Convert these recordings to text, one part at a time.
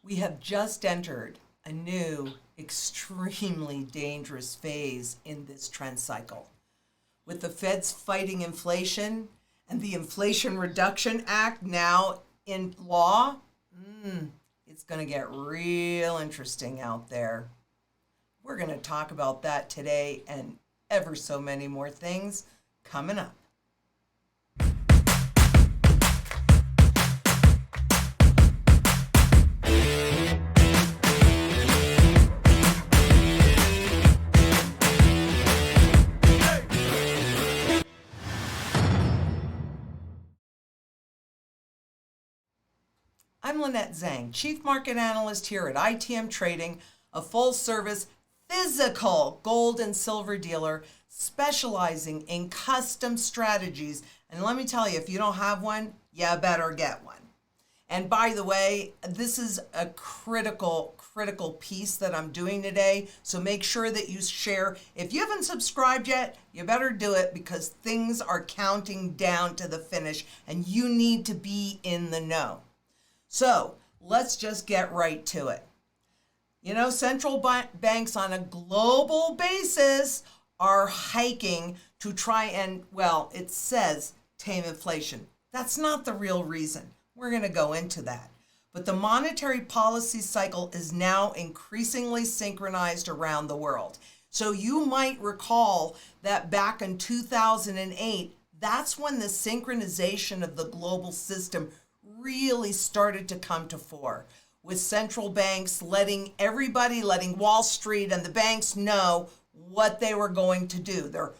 We have just entered a new, extremely dangerous phase in this trend cycle. With the Fed's fighting inflation and the Inflation Reduction Act now in law, it's going to get real interesting out there. We're going to talk about that today and ever so many more things coming up. I'm Lynette Zang, Chief Market Analyst here at ITM Trading, a full-service physical gold and silver dealer specializing in custom strategies. And let me tell you, if you don't have one, you better get one. And by the way, this is a critical piece that I'm doing today. So make sure that you share. If you haven't subscribed yet, you better do it because things are counting down to the finish and you need to be in the know. So let's just get right to it. You know, central banks on a global basis are hiking to try and, well, it says tame inflation. That's not the real reason. We're going to go into that. But the monetary policy cycle is now increasingly synchronized around the world. So you might recall that back in 2008, that's when the synchronization of the global system really started to come to fore, with central banks letting Wall Street and the banks know what they were going to do, their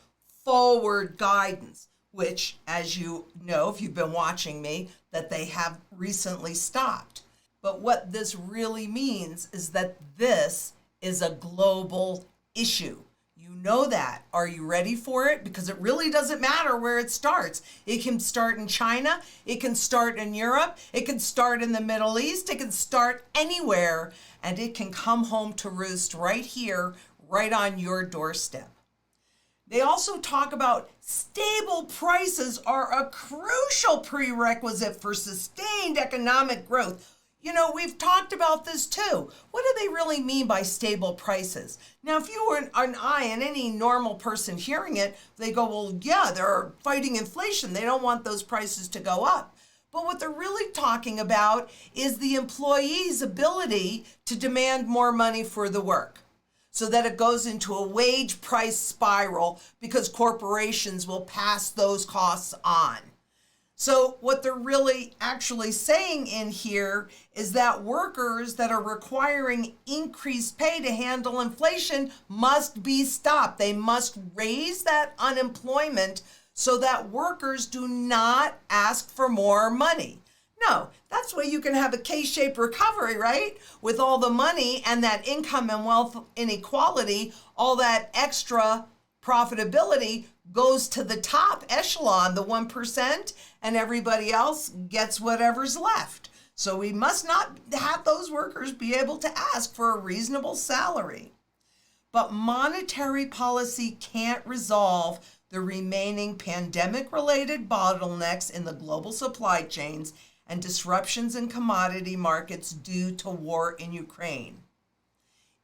forward guidance, which, as you know, if you've been watching me, that they have recently stopped. But what this really means is that this is a global issue. You know that. Are you ready for it? Because it really doesn't matter where it starts. It can start in China. It can start in Europe. It can start in the Middle East. It can start anywhere. And it can come home to roost right here, right on your doorstep. They also talk about stable prices are a crucial prerequisite for sustained economic growth. You know, we've talked about this too. What do they really mean by stable prices? Now, if you were an eye and any normal person hearing it, they go, well, yeah, they're fighting inflation. They don't want those prices to go up. But what they're really talking about is the employee's ability to demand more money for the work so that it goes into a wage price spiral because corporations will pass those costs on. So what they're really actually saying in here is that workers that are requiring increased pay to handle inflation must be stopped. They must raise that unemployment so that workers do not ask for more money. No, that's why you can have a K-shaped recovery, right? With all the money and that income and wealth inequality, all that extra profitability goes to the top echelon, the 1%, and everybody else gets whatever's left. So we must not have those workers be able to ask for a reasonable salary. But monetary policy can't resolve the remaining pandemic-related bottlenecks in the global supply chains and disruptions in commodity markets due to war in Ukraine.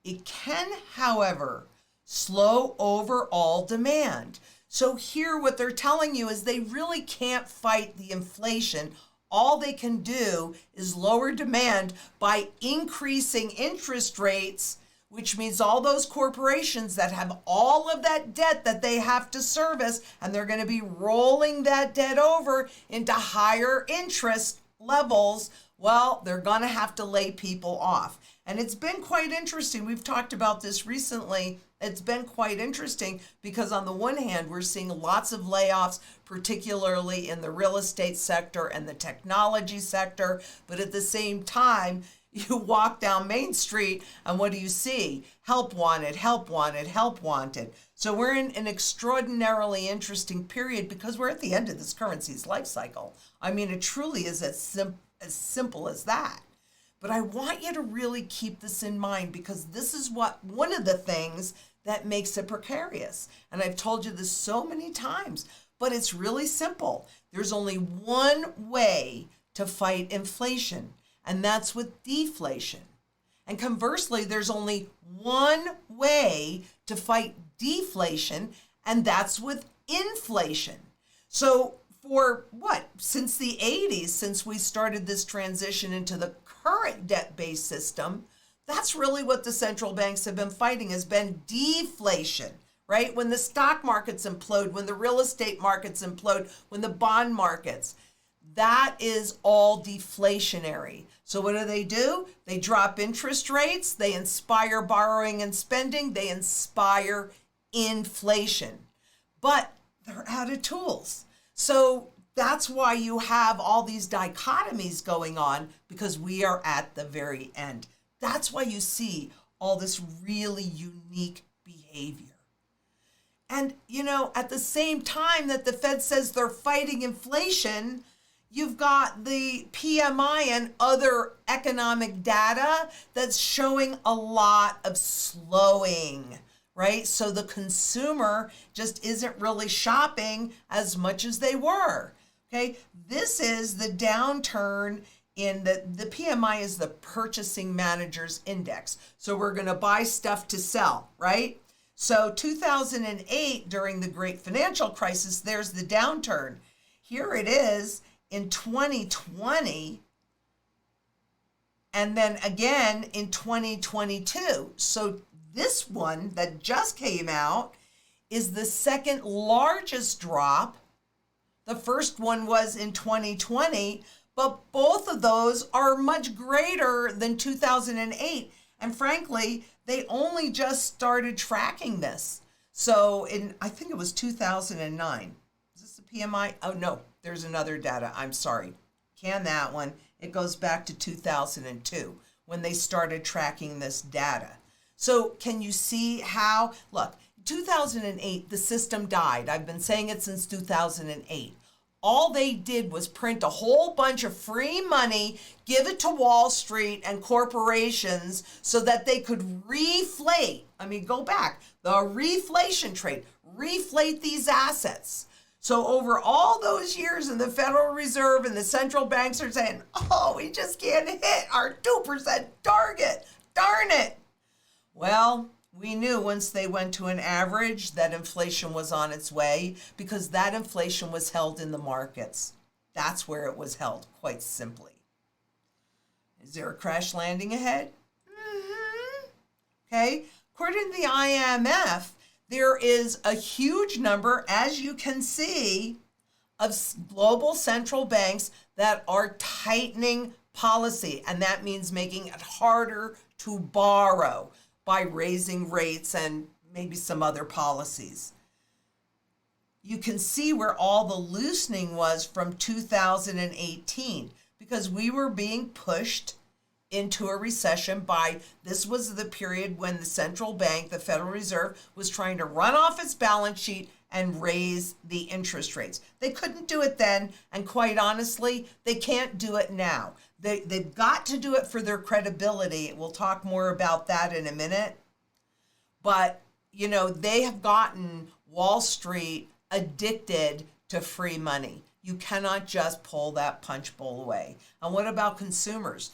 It can, however, slow overall demand. So here what they're telling you is they really can't fight the inflation. All they can do is lower demand by increasing interest rates, which means all those corporations that have all of that debt that they have to service, and they're going to be rolling that debt over into higher interest levels, well, they're going to have to lay people off. And it's been quite interesting. We've talked about this recently. It's been quite interesting because on the one hand, we're seeing lots of layoffs, particularly in the real estate sector and the technology sector. But at the same time, you walk down Main Street and what do you see? Help wanted, help wanted, help wanted. So we're in an extraordinarily interesting period because we're at the end of this currency's life cycle. I mean, it truly is as simple as that. But I want you to really keep this in mind because this is one of the things that makes it precarious. And I've told you this so many times, but it's really simple. There's only one way to fight inflation, and that's with deflation. And conversely, there's only one way to fight deflation, and that's with inflation. So for what? Since the 80s, since we started this transition into the current debt-based system, that's really what the central banks have been fighting, has been deflation, right? When the stock markets implode, when the real estate markets implode, when the bond markets, that is all deflationary. So what do? They drop interest rates, they inspire borrowing and spending, they inspire inflation. But they're out of tools. So that's why you have all these dichotomies going on, because we are at the very end. That's why you see all this really unique behavior. And, at the same time that the Fed says they're fighting inflation, you've got the PMI and other economic data that's showing a lot of slowing, right? So the consumer just isn't really shopping as much as they were, okay? This is the downturn in the PMI is the Purchasing Managers Index. So we're going to buy stuff to sell, right? So 2008, during the great financial crisis, there's the downturn. Here it is in 2020, and then again in 2022. So this one that just came out is the second largest drop. The first one was in 2020, but both of those are much greater than 2008. And frankly, they only just started tracking this. So I think it was 2009. Is this the PMI? Oh no, there's another data. I'm sorry. Can that one. It goes back to 2002 when they started tracking this data. So can you see how, look, 2008, the system died. I've been saying it since 2008. All they did was print a whole bunch of free money, give it to Wall Street and corporations so that they could reflate. Go back, the reflation trade, reflate these assets. So over all those years, and the Federal Reserve and the central banks are saying, oh, we just can't hit our 2% target. Darn it. Well, we knew once they went to an average that inflation was on its way, because that inflation was held in the markets. That's where it was held, quite simply. Is there a crash landing ahead? Okay. According to the IMF, there is a huge number, as you can see, of global central banks that are tightening policy, and that means making it harder to borrow by raising rates and maybe some other policies. You can see where all the loosening was from 2018, because we were being pushed into a recession this was the period when the central bank, the Federal Reserve, was trying to run off its balance sheet and raise the interest rates. They couldn't do it then, and quite honestly, they can't do it now. They've got to do it for their credibility. We'll talk more about that in a minute. But, they have gotten Wall Street addicted to free money. You cannot just pull that punch bowl away. And what about consumers?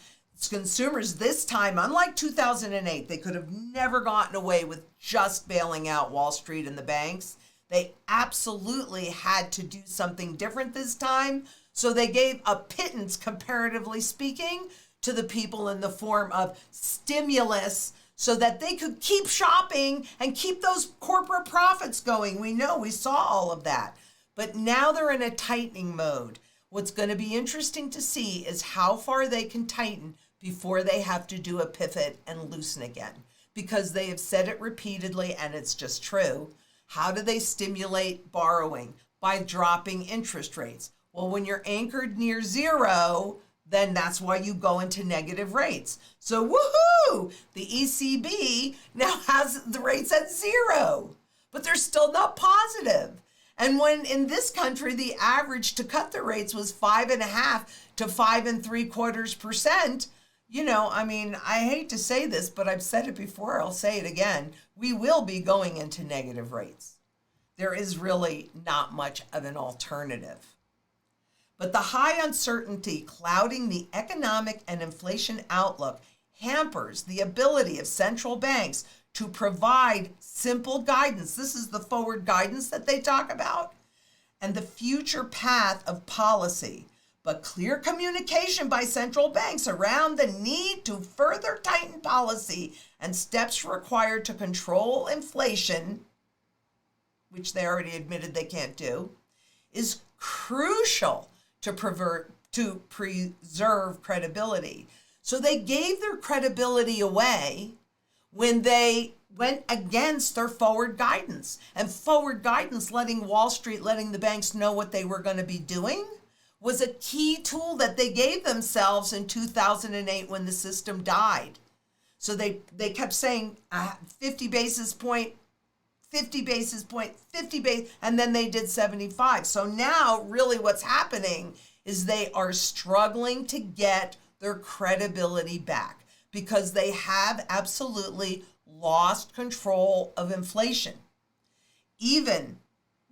Consumers this time, unlike 2008, they could have never gotten away with just bailing out Wall Street and the banks. They absolutely had to do something different this time. So they gave a pittance, comparatively speaking, to the people in the form of stimulus so that they could keep shopping and keep those corporate profits going. We saw all of that. But now they're in a tightening mode. What's going to be interesting to see is how far they can tighten before they have to do a pivot and loosen again. Because they have said it repeatedly, and it's just true. How do they stimulate borrowing? By dropping interest rates. Well, when you're anchored near zero, then that's why you go into negative rates. So woohoo! The ECB now has the rates at zero, but they're still not positive. And when in this country, the average to cut the rates was 5.5 to 5.75%, I hate to say this, but I've said it before, I'll say it again. We will be going into negative rates. There is really not much of an alternative. But the high uncertainty clouding the economic and inflation outlook hampers the ability of central banks to provide simple guidance. This is the forward guidance that they talk about, and the future path of policy, but clear communication by central banks around the need to further tighten policy and steps required to control inflation, which they already admitted they can't do, is crucial to preserve credibility. So they gave their credibility away when they went against their forward guidance. And forward guidance, letting Wall Street, letting the banks know what they were going to be doing, was a key tool that they gave themselves in 2008 when the system died. So they kept saying 50 basis point, 50 basis point, 50 base, and then they did 75. So now really what's happening is they are struggling to get their credibility back because they have absolutely lost control of inflation. Even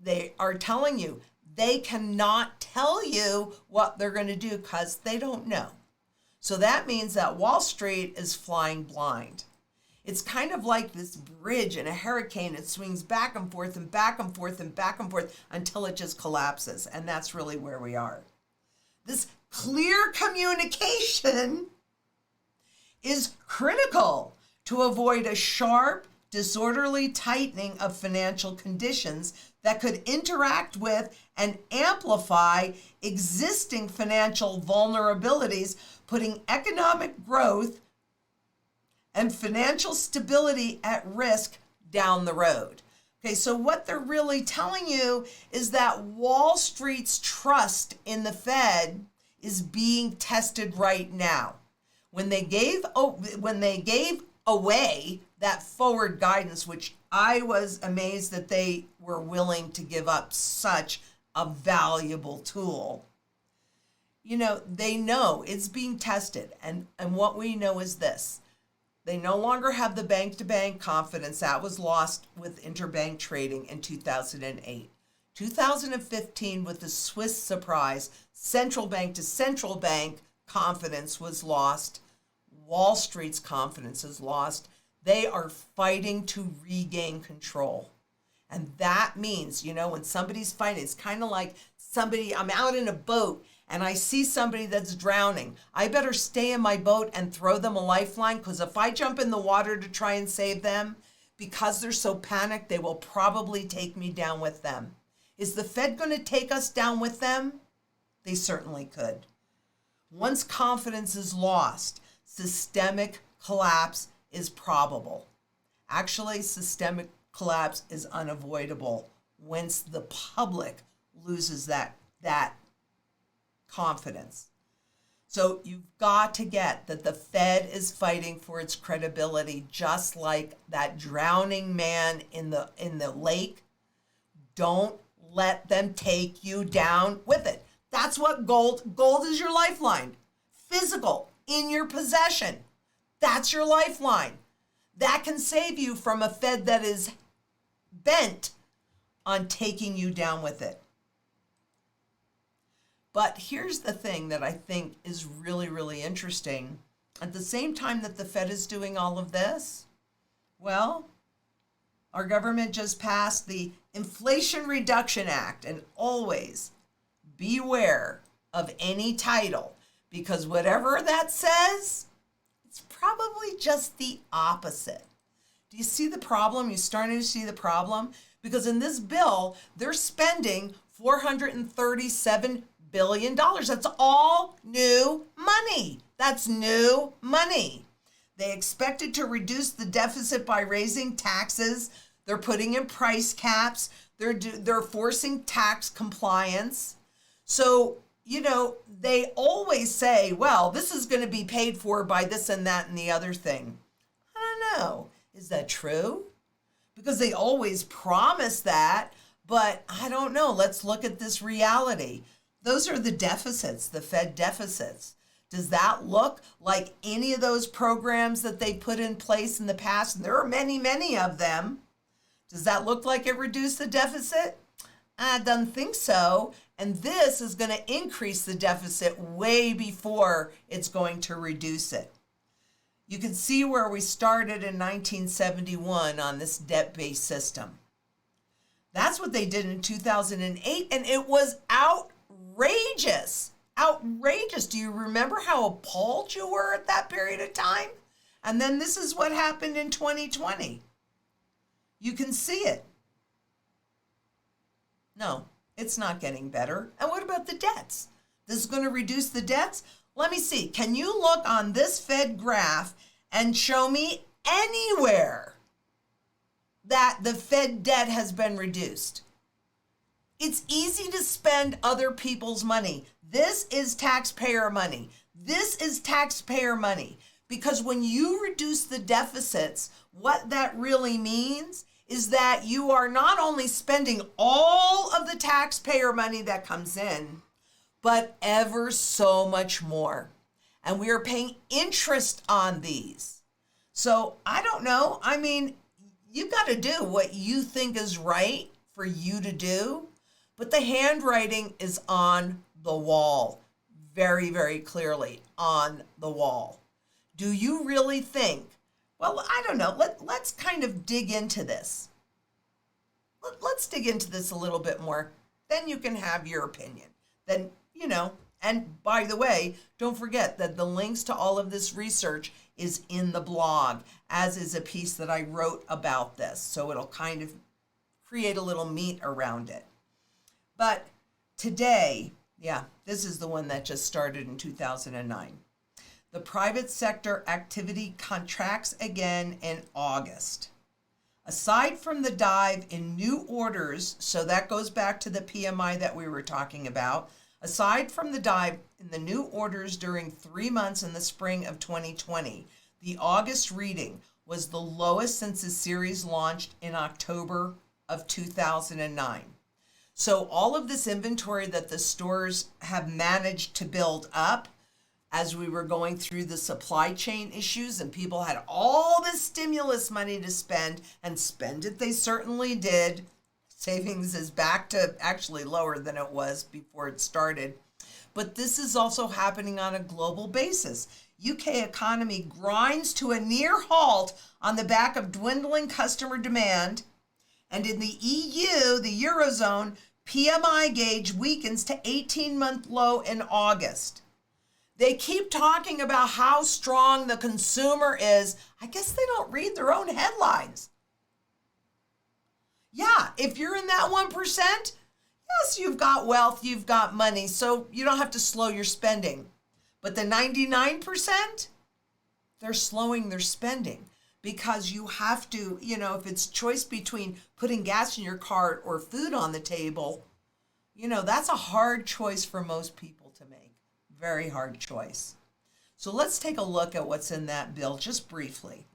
they are telling you they cannot tell you what they're going to do because they don't know. So that means that Wall Street is flying blind. It's kind of like this bridge in a hurricane. It swings back and forth and back and forth and back and forth until it just collapses. And that's really where we are. This clear communication is critical to avoid a sharp, disorderly tightening of financial conditions that could interact with and amplify existing financial vulnerabilities, putting economic growth and financial stability at risk down the road. Okay, so what they're really telling you is that Wall Street's trust in the Fed is being tested right now. When they gave away that forward guidance, which I was amazed that they were willing to give up such a valuable tool. You know, they know it's being tested. And what we know is this. They no longer have the bank-to-bank confidence that was lost with interbank trading in 2008. 2015, with the Swiss surprise, central bank to central bank confidence was lost. Wall Street's confidence is lost. They are fighting to regain control. And that means, you know, when somebody's fighting, it's kind of like I'm out in a boat and I see somebody that's drowning. I better stay in my boat and throw them a lifeline, because if I jump in the water to try and save them, because they're so panicked, they will probably take me down with them. Is the Fed going to take us down with them? They certainly could. Once confidence is lost, systemic collapse is probable. Actually, systemic collapse is unavoidable once the public loses that confidence. So you've got to get that the Fed is fighting for its credibility, just like that drowning man in the lake. Don't let them take you down with it. That's what gold is your lifeline. Physical, in your possession. That's your lifeline. That can save you from a Fed that is bent on taking you down with it. But here's the thing that I think is really, really interesting. At the same time that the Fed is doing all of this, well, our government just passed the Inflation Reduction Act, and always beware of any title, because whatever that says, it's probably just the opposite. Do you see the problem? You're starting to see the problem? Because in this bill, they're spending $437 billion. That's all new money. That's new money. They expected to reduce the deficit by raising taxes. They're putting in price caps. They're forcing tax compliance. So, you know, they always say, well, this is going to be paid for by this and that and the other thing. I don't know. Is that true? Because they always promise that, but I don't know. Let's look at this reality. Those are the deficits, the Fed deficits. Does that look like any of those programs that they put in place in the past? And there are many, many of them. Does that look like it reduced the deficit? I don't think so. And this is going to increase the deficit way before it's going to reduce it. You can see where we started in 1971 on this debt-based system. That's what they did in 2008, and it was outrageous. Outrageous. Do you remember how appalled you were at that period of time? And then this is what happened in 2020. You can see it. No, it's not getting better. And what about the debts? This is going to reduce the debts? Let me see. Can you look on this Fed graph and show me anywhere that the Fed debt has been reduced? It's easy to spend other people's money. This is taxpayer money. This is taxpayer money. Because when you reduce the deficits, what that really means is that you are not only spending all of the taxpayer money that comes in, but ever so much more. And we are paying interest on these. So I don't know. I mean, you've got to do what you think is right for you to do. But the handwriting is on the wall, very, very clearly on the wall. Do you really think, well, I don't know, let's kind of dig into this. Let's dig into this a little bit more. Then you can have your opinion. Then, and by the way, don't forget that the links to all of this research is in the blog, as is a piece that I wrote about this. So it'll kind of create a little meat around it. But today, this is the one that just started in 2009. The private sector activity contracts again in August. Aside from the dive in new orders, so that goes back to the PMI that we were talking about, aside from the dive in the new orders during 3 months in the spring of 2020, the August reading was the lowest since the series launched in October of 2009. So all of this inventory that the stores have managed to build up as we were going through the supply chain issues and people had all this stimulus money to spend, and spend it they certainly did. Savings is back to actually lower than it was before it started. But this is also happening on a global basis. UK economy grinds to a near halt on the back of dwindling customer demand. And in the EU, the Eurozone, PMI gauge weakens to 18-month low in August. They keep talking about how strong the consumer is. I guess they don't read their own headlines. Yeah, if you're in that 1%, yes, you've got wealth, you've got money, so you don't have to slow your spending. But the 99%, they're slowing their spending because you have to, if it's choice between putting gas in your car or food on the table, that's a hard choice for most people to make. Very hard choice. So let's take a look at what's in that bill just briefly.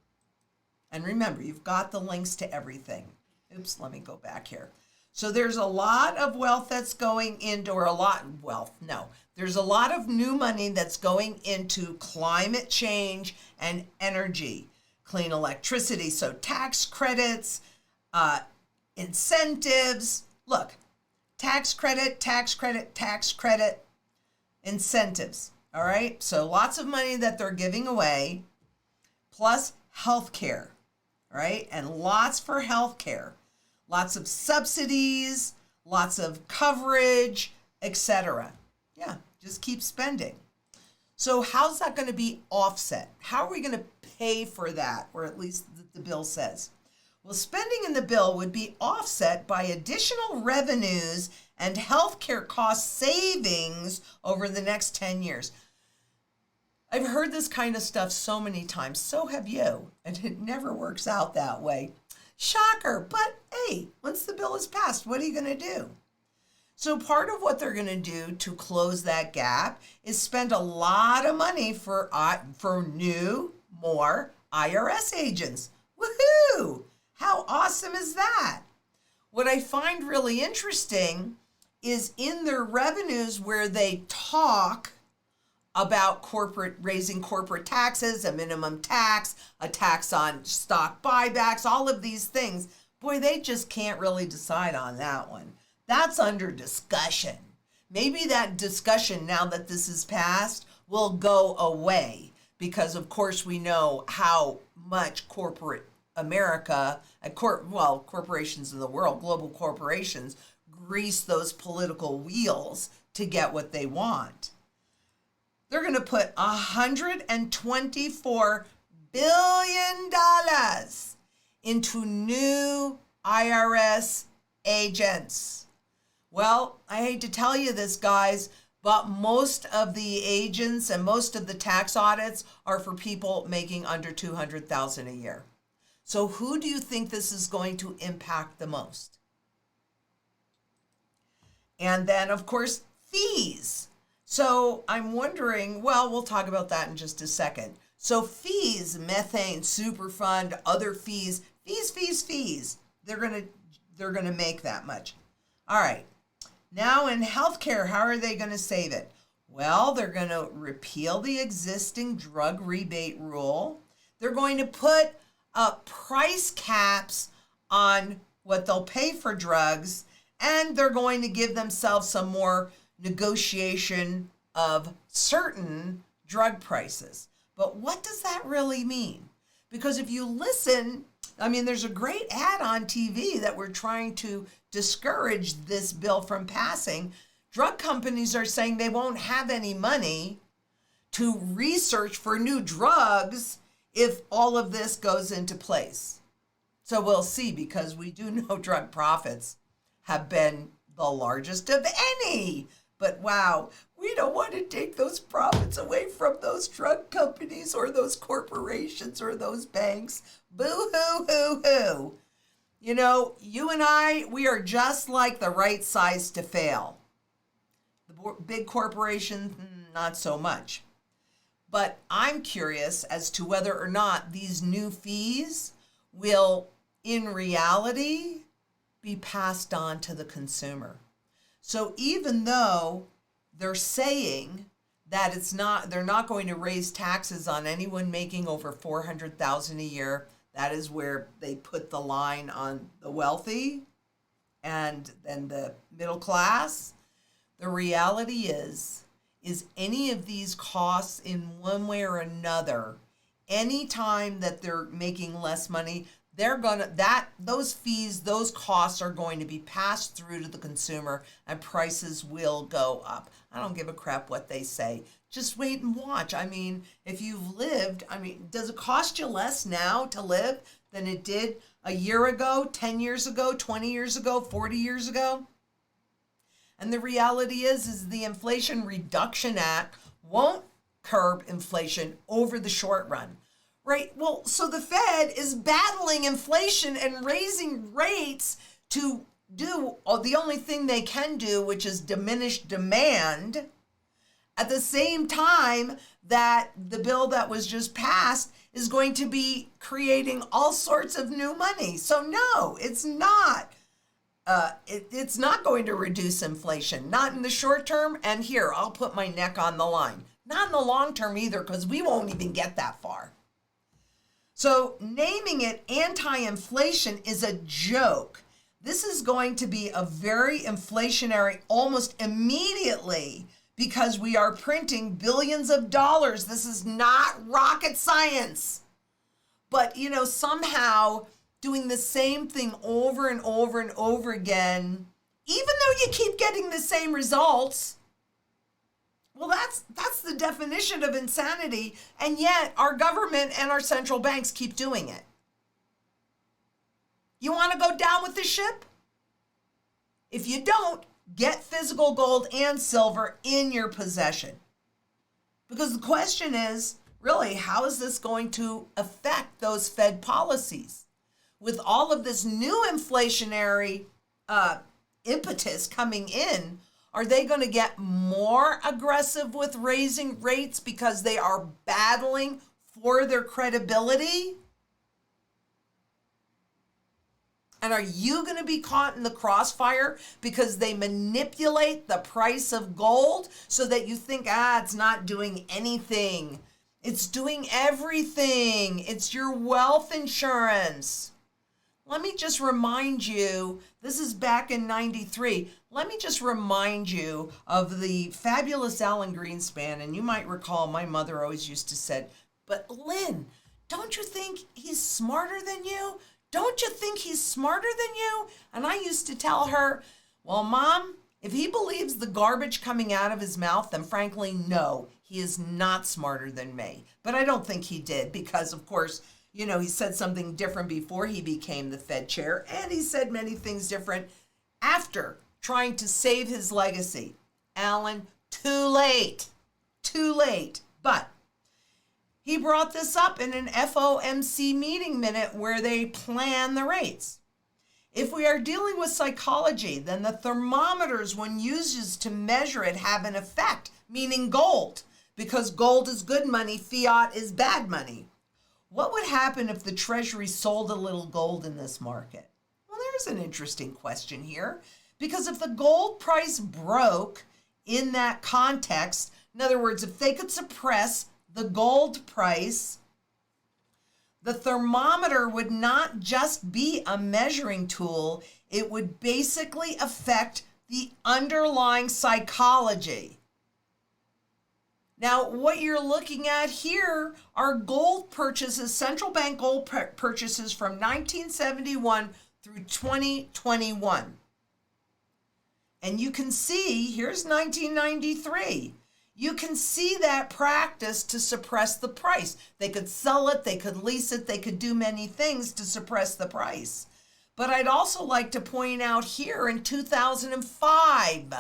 And remember, you've got the links to everything. Oops, let me go back here. So there's a lot of wealth that's going into, there's a lot of new money that's going into climate change and energy, clean electricity. So tax credits, incentives. Look, tax credit, incentives. All right. So lots of money that they're giving away, plus healthcare, right? And lots for healthcare. Lots of subsidies, lots of coverage, etc. Yeah, just keep spending. So how's that going to be offset? How are we going to pay for that? Or at least the bill says. Well, spending in the bill would be offset by additional revenues and healthcare cost savings over the next 10 years. I've heard this kind of stuff so many times. So have you. And it never works out that way. Shocker. But hey, once the bill is passed, what are you going to do? So part of what they're going to do to close that gap is spend a lot of money for new, more IRS agents. Woohoo! How awesome is that? What I find really interesting is in their revenues where they talk about raising corporate taxes, a minimum tax, a tax on stock buybacks, all of these things. Boy, they just can't really decide on that one. That's under discussion. Maybe that discussion, now that this is passed, will go away because of course we know how much corporate America, corporations in the world, global corporations, grease those political wheels to get what they want. They're going to put $124 billion into new IRS agents. Well, I hate to tell you this, guys, but most of the agents and most of the tax audits are for people making under $200,000 a year. So who do you think this is going to impact the most? And then, of course, fees. So I'm wondering, well, we'll talk about that in just a second. So fees, methane, superfund, other fees. They're gonna make that much. All right. Now in healthcare, how are they going to save it? Well, they're going to repeal the existing drug rebate rule. They're going to put price caps on what they'll pay for drugs, and they're going to give themselves some more negotiation of certain drug prices. But what does that really mean? Because if you listen, I mean, there's a great ad on TV that we're trying to discourage this bill from passing. Drug companies are saying they won't have any money to research for new drugs if all of this goes into place. So we'll see, because we do know drug profits have been the largest of any. But wow, we don't want to take those profits away from those drug companies or those corporations or those banks. Boo-hoo-hoo-hoo. You know, you and I, we are just like the right size to fail. The big corporations, not so much. But I'm curious as to whether or not these new fees will, in reality, be passed on to the consumer. So even though they're saying that they're not going to raise taxes on anyone making over $400,000 a year, that is where they put the line on the wealthy and then the middle class. The reality is any of these costs in one way or another, any time that they're making less money, those fees, those costs are going to be passed through to the consumer, and prices will go up. I don't give a crap what they say. Just wait and watch. I mean, if you've lived, does it cost you less now to live than it did a year ago, 10 years ago, 20 years ago, 40 years ago? And the reality is the Inflation Reduction Act won't curb inflation over the short run. Right? Well, so the Fed is battling inflation and raising rates to do the only thing they can do, which is diminish demand, at the same time that the bill that was just passed is going to be creating all sorts of new money. So no, it's not. It's not going to reduce inflation, not in the short term. And here, I'll put my neck on the line. Not in the long term either, because we won't even get that far. So naming it anti-inflation is a joke. This is going to be a very inflationary almost immediately, because we are printing billions of dollars. This is not rocket science. But, somehow doing the same thing over and over and over again, even though you keep getting the same results, well, that's the definition of insanity, and yet our government and our central banks keep doing it. You want to go down with the ship? If you don't, get physical gold and silver in your possession. Because the question is, really, how is this going to affect those Fed policies? With all of this new inflationary impetus coming in, are they going to get more aggressive with raising rates because they are battling for their credibility? And are you going to be caught in the crossfire because they manipulate the price of gold so that you think, it's not doing anything? It's doing everything. It's your wealth insurance. Let me just remind you, this is back in 93. Let me just remind you of the fabulous Alan Greenspan. And you might recall my mother always used to say, But Lynn, don't you think he's smarter than you? Don't you think he's smarter than you? And I used to tell her, well, Mom, if he believes the garbage coming out of his mouth, then frankly, no, he is not smarter than me. But I don't think he did because, of course, you know, he said something different before he became the Fed chair, and he said many things different after trying to save his legacy. Alan, too late. Too late. But he brought this up in an FOMC meeting minute where they plan the rates. If we are dealing with psychology, then the thermometers one uses to measure it have an effect, meaning gold, because gold is good money, fiat is bad money. What would happen if the Treasury sold a little gold in this market? Well, there's an interesting question here, because if the gold price broke in that context, in other words, if they could suppress the gold price, the thermometer would not just be a measuring tool, it would basically affect the underlying psychology. Now, what you're looking at here are gold purchases, central bank gold purchases from 1971 through 2021. And you can see, here's 1993. You can see that practice to suppress the price. They could sell it, they could lease it, they could do many things to suppress the price. But I'd also like to point out here in 2005,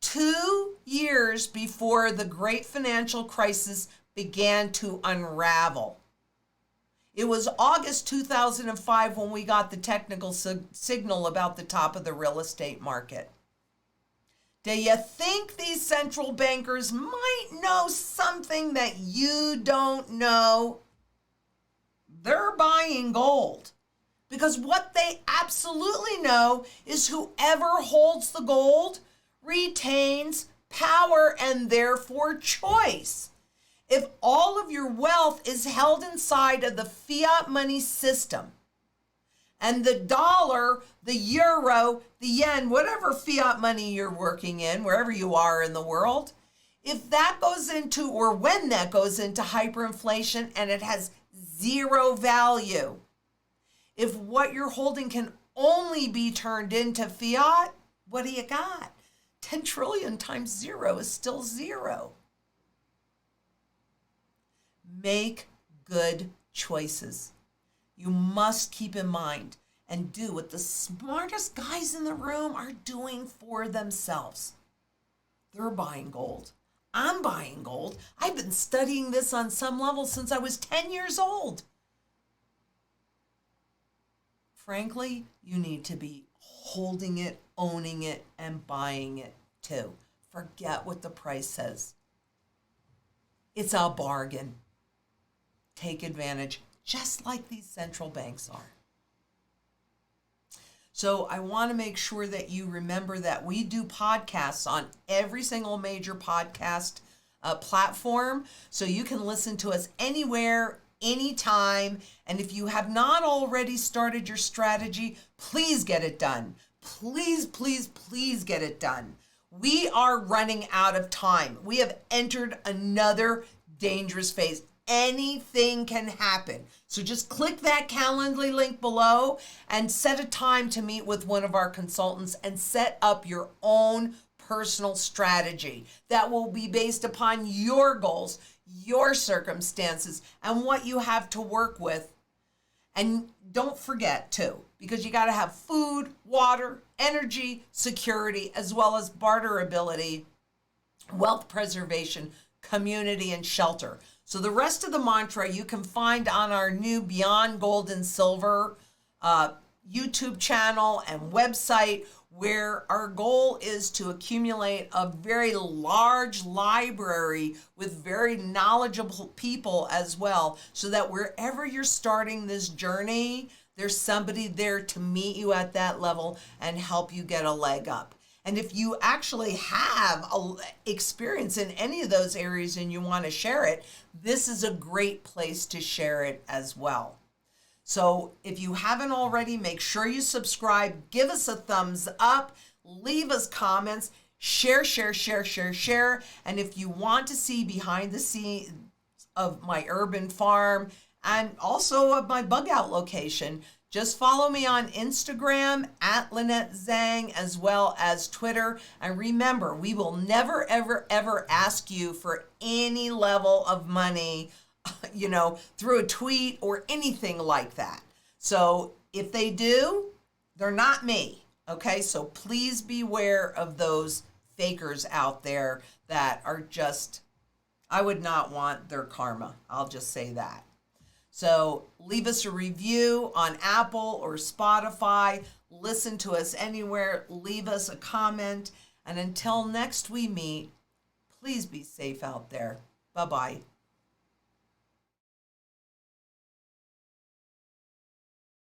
2 years before the great financial crisis began to unravel. It was August 2005 when we got the technical signal about the top of the real estate market. Do you think these central bankers might know something that you don't know? They're buying gold because what they absolutely know is whoever holds the gold retains power and therefore choice. If all of your wealth is held inside of the fiat money system, and the dollar, the euro, the yen, whatever fiat money you're working in, wherever you are in the world, if that goes into, or when that goes into hyperinflation and it has zero value, if what you're holding can only be turned into fiat, what do you got? 10 trillion times zero is still zero. Make good choices. You must keep in mind and do what the smartest guys in the room are doing for themselves. They're buying gold. I'm buying gold. I've been studying this on some level since I was 10 years old. Frankly, you need to be holding it, owning it, and buying it too. Forget what the price says. It's a bargain. Take advantage, just like these central banks are. So I want to make sure that you remember that we do podcasts on every single major podcast platform. So you can listen to us anywhere, anytime. And if you have not already started your strategy, please get it done. Please, please, please get it done. We are running out of time. We have entered another dangerous phase. Anything can happen. So just click that Calendly link below and set a time to meet with one of our consultants and set up your own personal strategy that will be based upon your goals, your circumstances, and what you have to work with. And don't forget too, because you got to have food, water, energy, security, as well as barterability, wealth preservation, community, and shelter. So the rest of the mantra you can find on our new Beyond Gold and Silver YouTube channel and website, where our goal is to accumulate a very large library with very knowledgeable people as well, so that wherever you're starting this journey, there's somebody there to meet you at that level and help you get a leg up. And if you actually have experience in any of those areas and you want to share it, this is a great place to share it as well. So if you haven't already, make sure you subscribe, give us a thumbs up, leave us comments, Share, share, share, share, share. And if you want to see behind the scenes of my urban farm and also of my bug out location, just follow me on Instagram at Lynette Zang, as well as Twitter. And remember, we will never, ever, ever ask you for any level of money, through a tweet or anything like that. So if they do, they're not me. Okay, so please beware of those fakers out there that are just, I would not want their karma. I'll just say that. So leave us a review on Apple or Spotify. Listen to us anywhere. Leave us a comment. And until next we meet, please be safe out there. Bye-bye.